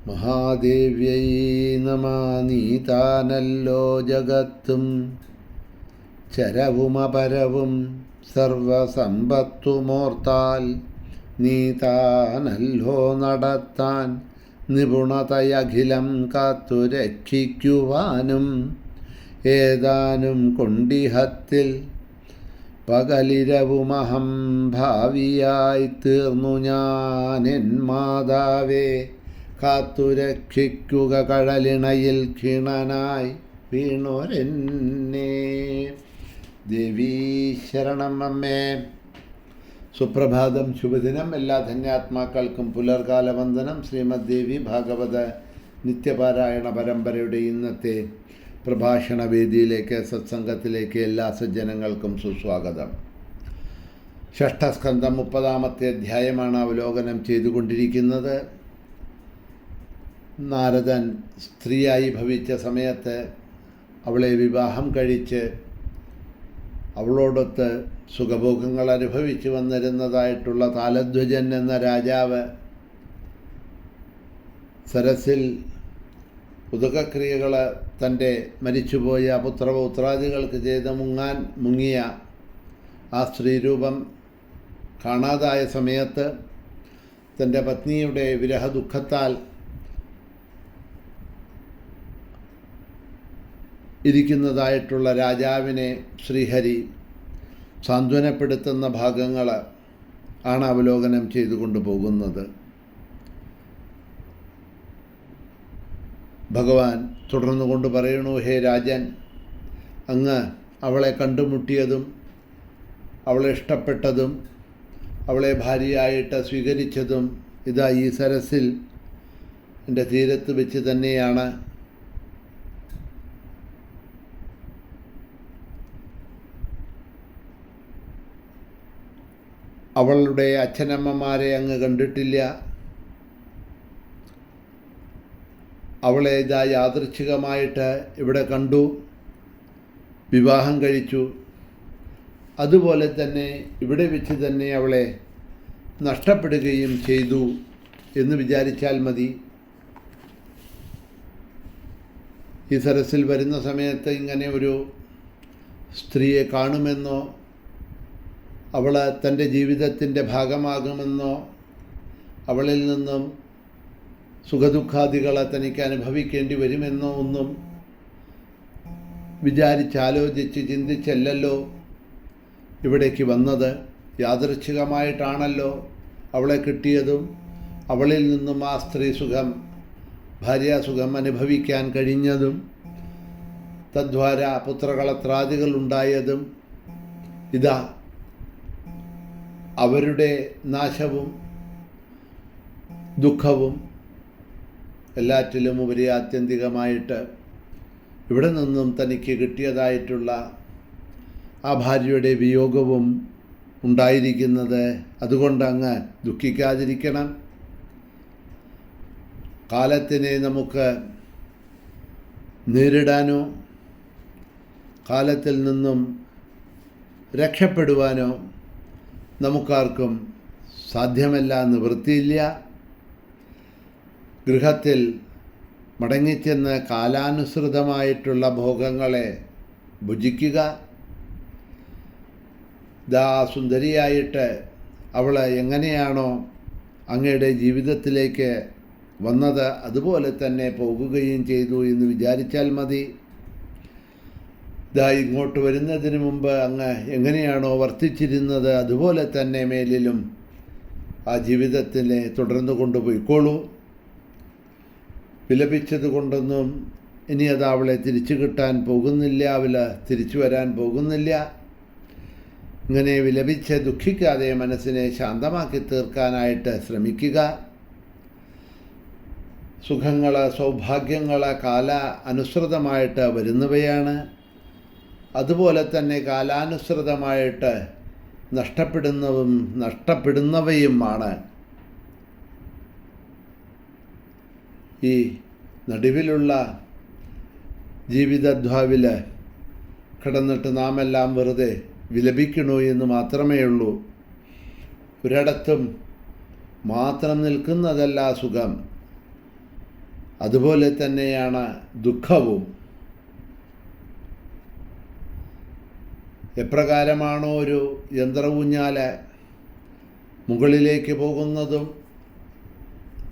മഹാദേവ്യൈ നമഃ. നീതാനല്ലോ ജഗത്തും ചരവുമപരവും സർവസമ്പത്തുമോർത്താൽ നീതാനല്ലോ നടത്താൻ നിപുണതയഖിലം കാത്തു രക്ഷിക്കുവാനും ഏതാനും കൊണ്ടിഹത്തിൽ പകലിരവുമഹം ഭാവിയായി തീർന്നു ഞാനെൻ മാതാവേ. കാത്തുരക്ഷിക്കുക കഴലിണയിൽ ക്ഷീണനായി വീണോരെന്നെ. ദേവീ ശരണം അമ്മേ. സുപ്രഭാതം, ശുഭദിനം. എല്ലാ ധന്യാത്മാക്കൾക്കും പുലർകാല വന്ദനം. ശ്രീമദ് ദേവി ഭാഗവത നിത്യപാരായണ പരമ്പരയുടെ ഇന്നത്തെ പ്രഭാഷണ വേദിയിലേക്ക്, സത്സംഗത്തിലേക്ക് എല്ലാ സജ്ജനങ്ങൾക്കും സുസ്വാഗതം. ഷഷ്ഠസ്കന്ധം 30-ാമത്തെ അധ്യായമാണ് അവലോകനം ചെയ്തുകൊണ്ടിരിക്കുന്നത്. നാരദൻ സ്ത്രീയായി ഭവിച്ച സമയത്ത് അവളെ വിവാഹം കഴിച്ച് അവളോടൊത്ത് സുഖഭോഗങ്ങൾ അനുഭവിച്ചു വന്നിരുന്നതായിട്ടുള്ള താലധ്വജൻ എന്ന രാജാവ് സരസിൽ ഉദകക്രിയകൾ തൻ്റെ മരിച്ചുപോയ പുത്രപൗത്രാദികൾക്ക് ചെയ്ത് മുങ്ങിയ ആ സ്ത്രീരൂപം കാണാതായ സമയത്ത് തൻ്റെ പത്നിയുടെ വിരഹദുഃഖത്താൽ ഇരിക്കുന്നതായിട്ടുള്ള രാജാവിനെ ശ്രീഹരി സാന്ത്വനപ്പെടുത്തുന്ന ഭാഗങ്ങൾ ആണ് അവലോകനം ചെയ്തുകൊണ്ട് പോകുന്നത്. ഭഗവാൻ തുടർന്നുകൊണ്ട് പറയണു, ഹേ രാജൻ, അങ്ങ് അവളെ കണ്ടുമുട്ടിയതും അവളെ ഇഷ്ടപ്പെട്ടതും അവളെ ഭാര്യയായിട്ട് സ്വീകരിച്ചതും ഇതാ ഈ സരസിൽ എൻ്റെ തീരത്ത് വെച്ച് തന്നെയാണ്. അവളുടെ അച്ഛനമ്മമാരെ അങ്ങ് കണ്ടിട്ടില്ല. അവളെ ഇതാ യാദൃച്ഛികമായിട്ട് ഇവിടെ കണ്ടു, വിവാഹം കഴിച്ചു. അതുപോലെ തന്നെ ഇവിടെ വെച്ച് തന്നെ അവളെ നഷ്ടപ്പെടുകയും ചെയ്തു എന്ന് വിചാരിച്ചാൽ മതി. ഈ സരസിൽ വരുന്ന സമയത്ത് ഇങ്ങനെ ഒരു സ്ത്രീയെ കാണുമെന്നോ അവൾ തൻ്റെ ജീവിതത്തിൻ്റെ ഭാഗമാകുമെന്നോ അവളിൽ നിന്നും സുഖദുഃഖാദികളെ തനിക്ക് അനുഭവിക്കേണ്ടി വരുമെന്നോ ഒന്നും വിചാരിച്ചാലോചിച്ച് ചിന്തിച്ചല്ലല്ലോ ഇവിടേക്ക് വന്നത്. യാദൃച്ഛികമായിട്ടാണല്ലോ അവളെ കിട്ടിയതും അവളിൽ നിന്നും ആ സ്ത്രീ സുഖം, ഭാര്യാസുഖം അനുഭവിക്കാൻ കഴിഞ്ഞതും തദ്വാര പുത്രകളത്രാദികൾ ഉണ്ടായതും ഇതാ അവരുടെ നാശവും ദുഃഖവും എല്ലാറ്റിലും ഉപരി ആത്യന്തികമായിട്ട് ഇവിടെ നിന്നും തനിക്ക് കിട്ടിയതായിട്ടുള്ള ആ ഭാര്യയുടെ വിയോഗവും ഉണ്ടായിരിക്കുന്നത്. അതുകൊണ്ട് അങ്ങ് ദുഃഖിക്കാതിരിക്കണം. കാലത്തിനെ നമുക്ക് നേരിടാനോ കാലത്തിൽ നിന്നും രക്ഷപ്പെടുവാനോ നമുക്കാർക്കും സാധ്യമല്ല, നിവൃത്തിയില്ല. ഗൃഹത്തിൽ മടങ്ങിച്ചെന്ന് കാലാനുസൃതമായിട്ടുള്ള ഭോഗങ്ങളെ ഭുജിക്കുക. സുന്ദരിയായിട്ട് അവൾ എങ്ങനെയാണോ അങ്ങയുടെ ജീവിതത്തിലേക്ക് വന്നത് അതുപോലെ തന്നെ പോകുകയും ചെയ്തു എന്ന് വിചാരിച്ചാൽ മതി. ഇങ്ങോട്ട് വരുന്നതിന് മുമ്പ് അങ്ങ് എങ്ങനെയാണോ വർത്തിച്ചിരുന്നത് അതുപോലെ തന്നെ മേലിലും ആ ജീവിതത്തിനെ തുടർന്നു കൊണ്ടുപോയിക്കോളൂ. വിലപിച്ചത് കൊണ്ടൊന്നും ഇനി അത് അവളെ തിരിച്ചു കിട്ടാൻ പോകുന്നില്ല, അവൾ തിരിച്ചു വരാൻ പോകുന്നില്ല. ഇങ്ങനെ വിലപിച്ച് ദുഃഖിക്കാതെ മനസ്സിനെ ശാന്തമാക്കി തീർക്കാനായിട്ട് ശ്രമിക്കുക. സുഖങ്ങൾ, സൗഭാഗ്യങ്ങൾ കാല അനുസൃതമായിട്ട് വരുന്നവയാണ്. അതുപോലെ തന്നെ കാലാനുസൃതമായിട്ട് നഷ്ടപ്പെടുന്നവയുമാണ്. ഈ നടുവിലുള്ള ജീവിതദ്വാവിൽ കിടന്നിട്ട് നാം എല്ലാം വെറുതെ വിലപിക്കണോ എന്ന് മാത്രമേ ഉള്ളൂ. ഒരിടത്തും മാത്രം നിൽക്കുന്നതല്ല സുഖം. അതുപോലെ തന്നെയാണ് ദുഃഖവും. എപ്രകാരമാണോ ഒരു യന്ത്രഊഞ്ഞാല് മുകളിലേക്ക് പോകുന്നതും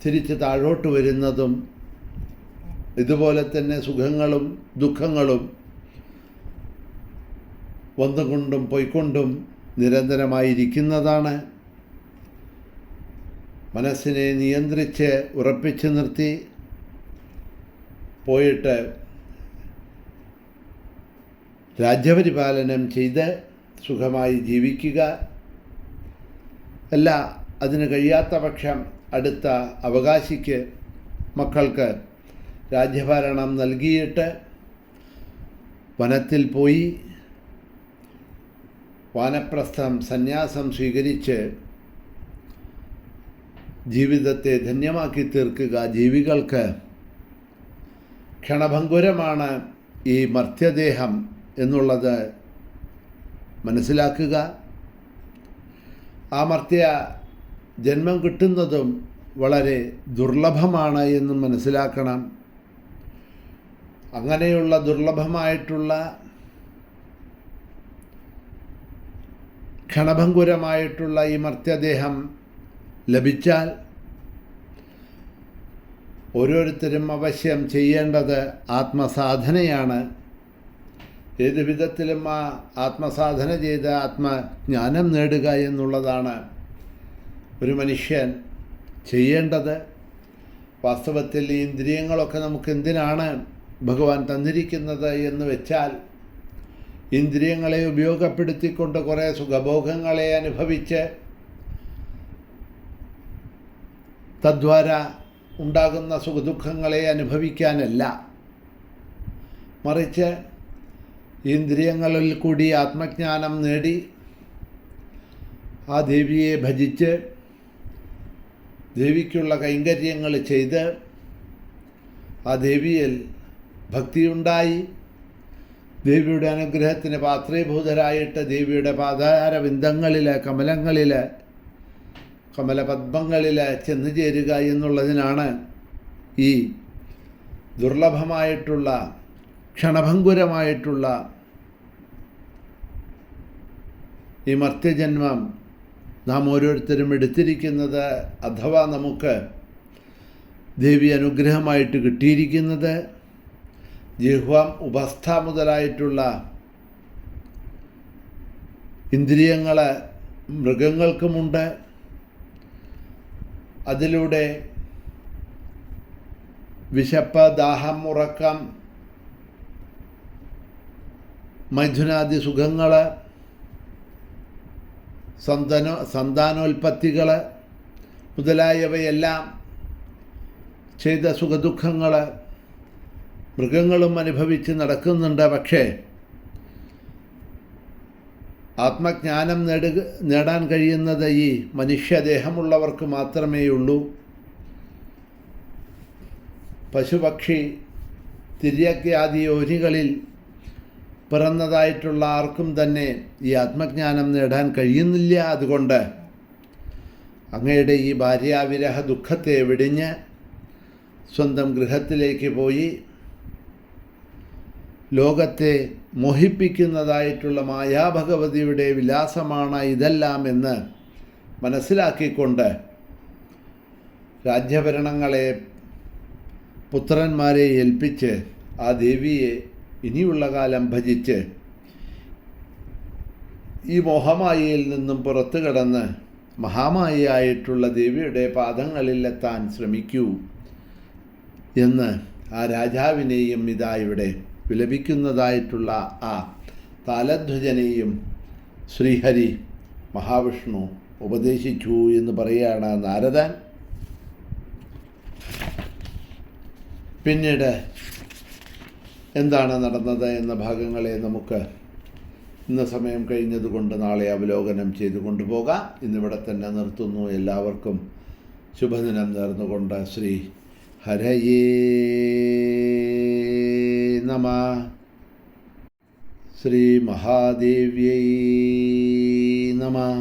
തിരിച്ച് താഴോട്ട് വരുന്നതും, ഇതുപോലെ തന്നെ സുഖങ്ങളും ദുഃഖങ്ങളും വന്നുകൊണ്ടും പോയിക്കൊണ്ടും നിരന്തരമായിരിക്കുന്നതാണ്. മനസ്സിനെ നിയന്ത്രിച്ച് ഉറപ്പിച്ചു നിർത്തി പോയിട്ട് രാജ്യപരിപാലനം ചെയ്ത് സുഖമായി ജീവിക്കുക. അല്ല, അതിന് കഴിയാത്ത പക്ഷം അടുത്ത അവകാശിക്ക്, മക്കൾക്ക് രാജ്യഭരണം നൽകിയിട്ട് വനത്തിൽ പോയി വാനപ്രസ്ഥം സന്യാസം സ്വീകരിച്ച് ജീവിതത്തെ ധന്യമാക്കി തീർക്കുക. ജീവികൾക്ക് ക്ഷണഭങ്കുരമാണ് ഈ മർത്യദേഹം എന്നുള്ളത് മനസ്സിലാക്കുക. ആ മർത്യ ജന്മം കിട്ടുന്നതും വളരെ ദുർലഭമാണ് എന്നും മനസ്സിലാക്കണം. അങ്ങനെയുള്ള ദുർലഭമായിട്ടുള്ള ക്ഷണഭങ്കുരമായിട്ടുള്ള ഈ മർത്യദേഹം ലഭിച്ചാൽ ഓരോരുത്തരും അവശ്യം ചെയ്യേണ്ടത് ആത്മസാധനയാണ്. ഏതു വിധത്തിലും ആ ആത്മസാധന ചെയ്ത് ആത്മജ്ഞാനം നേടുക എന്നുള്ളതാണ് ഒരു മനുഷ്യൻ ചെയ്യേണ്ടത്. വാസ്തവത്തിൽ ഈ ഇന്ദ്രിയങ്ങളൊക്കെ നമുക്ക് എന്തിനാണ് ഭഗവാൻ തന്നിരിക്കുന്നത് എന്ന് വെച്ചാൽ, ഇന്ദ്രിയങ്ങളെ ഉപയോഗപ്പെടുത്തിക്കൊണ്ട് കുറേ സുഖഭോഗങ്ങളെ അനുഭവിച്ച് തദ്വാര ഉണ്ടാകുന്ന സുഖദുഃഖങ്ങളെ അനുഭവിക്കാനല്ല, മറിച്ച് ഇന്ദ്രിയങ്ങളിൽ കൂടി ആത്മജ്ഞാനം നേടി ആ ദേവിയെ ഭജിച്ച് ദേവിക്കുള്ള കൈങ്കര്യങ്ങൾ ചെയ്ത് ആ ദേവിയിൽ ഭക്തിയുണ്ടായി ദേവിയുടെ അനുഗ്രഹത്തിന് പാത്രീഭൂതരായിട്ട് ദേവിയുടെ പാദാരവിന്ദങ്ങളിൽ, കമലപദ്മങ്ങളിൽ ചെന്നു ചേരുക എന്നുള്ളതിനാണ് ഈ ദുർലഭമായിട്ടുള്ള ക്ഷണഭങ്കുരമായിട്ടുള്ള ഈ മർത്യജന്മം നാം ഓരോരുത്തരും എടുത്തിരിക്കുന്നത്, അഥവാ നമുക്ക് ദേവി അനുഗ്രഹമായിട്ട് കിട്ടിയിരിക്കുന്നത്. ജിഹ്വം, ഉപസ്ഥ മുതലായിട്ടുള്ള ഇന്ദ്രിയങ്ങൾ മൃഗങ്ങൾക്കുമുണ്ട്. അതിലൂടെ വിശപ്പ്, ദാഹം, ഉറക്കം, മൈഥുനാദി സുഖങ്ങൾ, സന്താനോൽപത്തികൾ മുതലായവയെല്ലാം ചെയ്ത സുഖദുഃഖങ്ങൾ മൃഗങ്ങളും അനുഭവിച്ച് നടക്കുന്നുണ്ട്. പക്ഷേ ആത്മജ്ഞാനം നേടാൻ കഴിയുന്നത് ഈ മനുഷ്യദേഹമുള്ളവർക്ക് മാത്രമേ ഉള്ളൂ. പശുപക്ഷി തിര്യഗ്യാദി യോനികളിൽ പിറന്നതായിട്ടുള്ള ആർക്കും തന്നെ ഈ ആത്മജ്ഞാനം നേടാൻ കഴിയുന്നില്ല. അതുകൊണ്ട് അങ്ങയുടെ ഈ ഭാര്യാവിരഹ ദുഃഖത്തെ വെടിഞ്ഞ് സ്വന്തം ഗൃഹത്തിലേക്ക് പോയി ലോകത്തെ മോഹിപ്പിക്കുന്നതായിട്ടുള്ള മായാഭഗവതിയുടെ വിലാസമാണ് ഇതെല്ലാം എന്ന് മനസ്സിലാക്കിക്കൊണ്ട് രാജ്യഭരണങ്ങളെ പുത്രന്മാരെ ഏൽപ്പിച്ച് ആ ദേവിയെ ഇനിയുള്ള കാലം ഭജിച്ച് ഈ മോഹമായയിൽ നിന്നും പുറത്തു കടന്ന് മഹാമായയായിട്ടുള്ള ദേവിയുടെ പാദങ്ങളിലെത്താൻ ശ്രമിക്കൂ എന്ന് ആ രാജാവിനെയും ഇതാ ഇവിടെ വിലപിക്കുന്നതായിട്ടുള്ള ആ താലധ്വജനെയും ശ്രീഹരി മഹാവിഷ്ണു ഉപദേശിച്ചു എന്ന് പറയുകയാണ് നാരദൻ. പിന്നീട് എന്താണ് നടന്നത് എന്ന ഭാഗങ്ങളെ നമുക്ക് ഇന്ന് സമയം കഴിഞ്ഞതുകൊണ്ട് നാളെ അവലോകനം ചെയ്തു കൊണ്ടുപോകാം. ഇന്നിവിടെ തന്നെ നിർത്തുന്നു. എല്ലാവർക്കും ശുഭദിനം നേർന്നുകൊണ്ട് ശ്രീ ഹരയേ നമഃ. ശ്രീ മഹാദേവ്യൈ നമഃ.